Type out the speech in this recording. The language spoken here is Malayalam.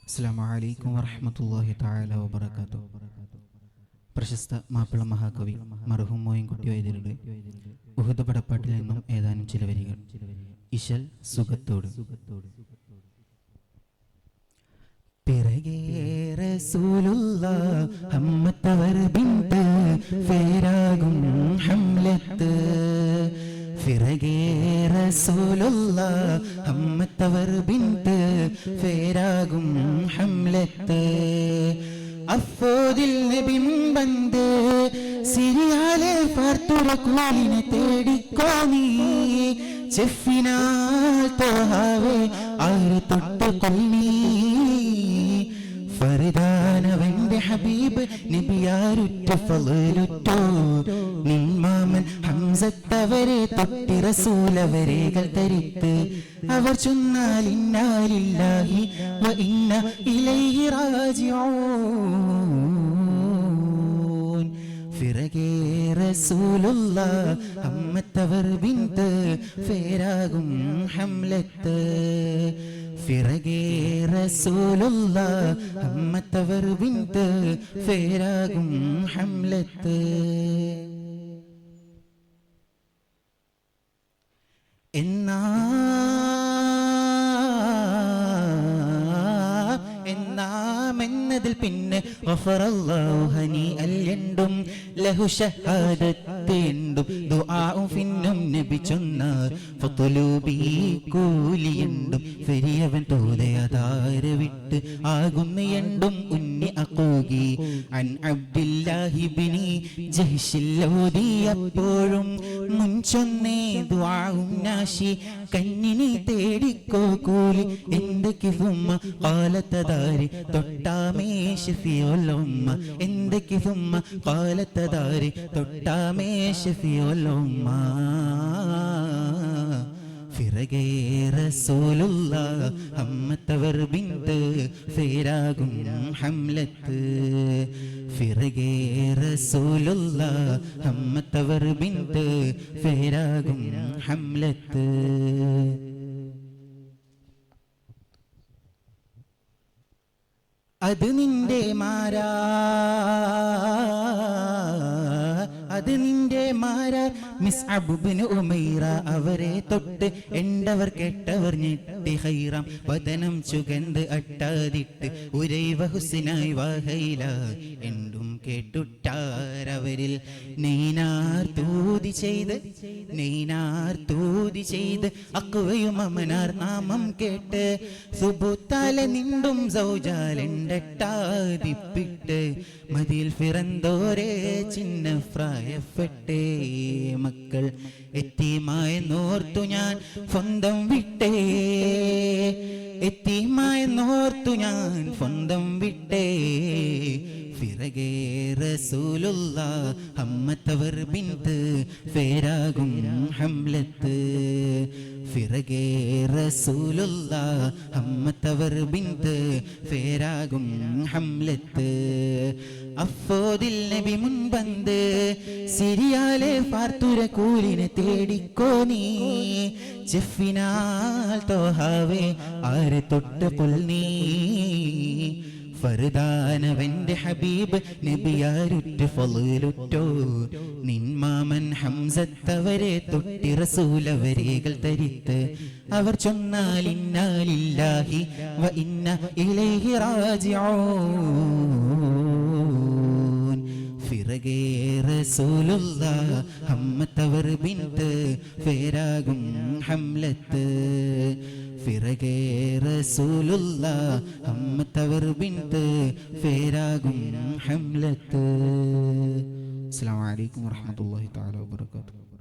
അസ്സലാമു അലൈക്കും വറഹ്മത്തുള്ളാഹി തആല വബറകാതുഹു. പ്രശസ്ത മാപ്പിള മഹാകവി മർഹൂം മോയിൻകുട്ടി വൈദ്യരുടെ ഉഹദ് പടപ്പാട്ടിൽ നിന്നും ഏതാനും ചില വരികൾ. ഇശൽ സുഖത്തോട്. പിറകേ റസൂലുള്ളാഹ് ഹമ്മത്തവർ ബിൻത് ഫേരാകും ഹംലത്ത്. പിറകേ റസൂലുള്ളാഹ് ഹമ്മത്തവർ ബിൻത് ഫേരാകും ഹംലത്ത്. അഫോദിൽ നബി മുൻപന്ത് സിരിയാലെ പാർത്തുറക്കൂലിനെ തേടിക്കോ നീ. ചെഫിനാൽ തോഹാവേ ആര് തൊട്ട് കൊല്ലി. ഫർദാനവന്റെ ഹബീബ് നബിയാരുറ്റ ഫളലുറ്റോ. നിന്മാമൻ ഹംസത്തവരെ തൊട്ടി റസൂലവരേകൾ തരിത്ത്. അവർ ചൊന്നാൽ ഇന്നാ ലില്ലാഹി വ ഇന്ന ഇലൈഹി റാജിഊൻ. ഫിറകേ റസൂലുള്ളാഹ് ഹമ്മത്തവർ ബിൻത് ഫേരാകും ഹംലത്ത്. ഫിറകേ റസൂലുള്ളാഹ് ഹമ്മത്തവർ ബിൻത് ഫേരാകും ഹംലത്ത്. എന്നാമെന്നതിൽ പിന്നെ ഗഫറല്ലാഹു ഹനീഅൽ എണ്ടും ലഹു ഷഹാദത്ത് എണ്ടും ദുആഉ ഫിന്നും നബി ചൊന്നാർ ഫത്ലുബി കൂലിയെണ്ടും ഫരിയവൻ തോലയതാര വിട്ട് ആകുന്ന എണ്ടും ഉന്നി അഖൂഗി അൻ അബ്ദില്ലാഹി ഇബ്നി ജഹ്ശിൽ ഓതി. അപ്പോഴും മുൻചൊന്നേ ദുആഉം നാശി കന്നിനി തേടിക്കോ കൂലി. എന്റെ കിഫുമ്മ ഖാലത്തദാരി തൊട്ടാമേ ശഫീഉൽ ഉമ്മ. എന്റെ കിഫുമ്മ ഖാലത്തദാരി തൊട്ടാമേ ശഫീഉൽ ഉമ്മ. ഫിറകേ റസൂലുള്ളാഹ് ഹമ്മത്തവർ ബിൻത് ഫേരാകും ഹംലത്ത്. ഫിറകേ റസൂലുള്ളാഹ് ഹമ്മത്തവർ ബിൻത് ഫേരാകും ഹംലത്ത്. അത് നിന്റെ മാരാ, അത് നിന്റെ മാരാ മിസ്അബ് ഇബ്നു ഉമൈറ. അവരെ തൊട്ട് എണ്ടവർ കേട്ടവർ ഞെട്ടി. ഹൈറാം വദനം ചുകന്ത് അട്ടാതിട്ട് ഉരൈവ ഹുസ്നായി വാഹൈല എണ്ടും കേട്ടുട്ടാരവരിൽ. നെയ്നാർ തൂതി ചെയ്ത് അക്വയും അമനാർ നാമം കേട്ട് സുബുത്താല നിണ്ടും സൗജാലെണ്ടട്ടാതിപ്പിട്ട് മതിൽ ഫിറന്തോരെ ചിന്ന ഫ്രായപ്പെട്ടേ. മക്കൾ എത്തിമായ നോർത്തു ഞാൻ സ്വന്തം വിട്ടേ. എത്തിമായ നോർത്തു ഞാൻ സ്വന്തം വിട്ടേ. ഫിറകേ റസൂലുള്ളാഹ് ഹമ്മത്തവർ ബിൻത് ഫേരാകും ഹംലത്ത്. ഫിറകേ റസൂലുള്ളാഹ് ഹമ്മത്തവർ ബിൻത് ഫേരാകും ഹംലത്ത്. അഫോദിൽ നബി മുൻപന്ത് സിരിയാലെ പാർത്തുര കൂലിനെ തേടിക്കോ നീ. ചെഫിനാൽ തോഹാവേ ആരെ തൊട്ട് കൊല്ലി. ഫർദാനവന്റെ ഹബീബ് നബിയാരുറ്റ ഫളലുറ്റോ. നിന്മാമൻ ഹംസത്തവരെ തൊട്ടി റസൂലവരേകൾ തരിത്ത്. അവർ ചൊന്നാൽ ഇന്നാ ലില്ലാഹി വ ഇന്ന ഇലൈഹി റാജിഊൻ. ഫിറകേ റസൂലുള്ളാഹ് ഹമ്മത്തവർ ബിൻത് ഫേരാകും ഹംലത്ത്. ഫിറകേ റസൂലുള്ളാഹ് ഹമ്മത്തവർ ബിൻത് ഫേരാകും ഹംലത്ത്. അസ്സലാമു അലൈക്കും വറഹ്മത്തുള്ളാഹി തആല വബറകാതുഹു.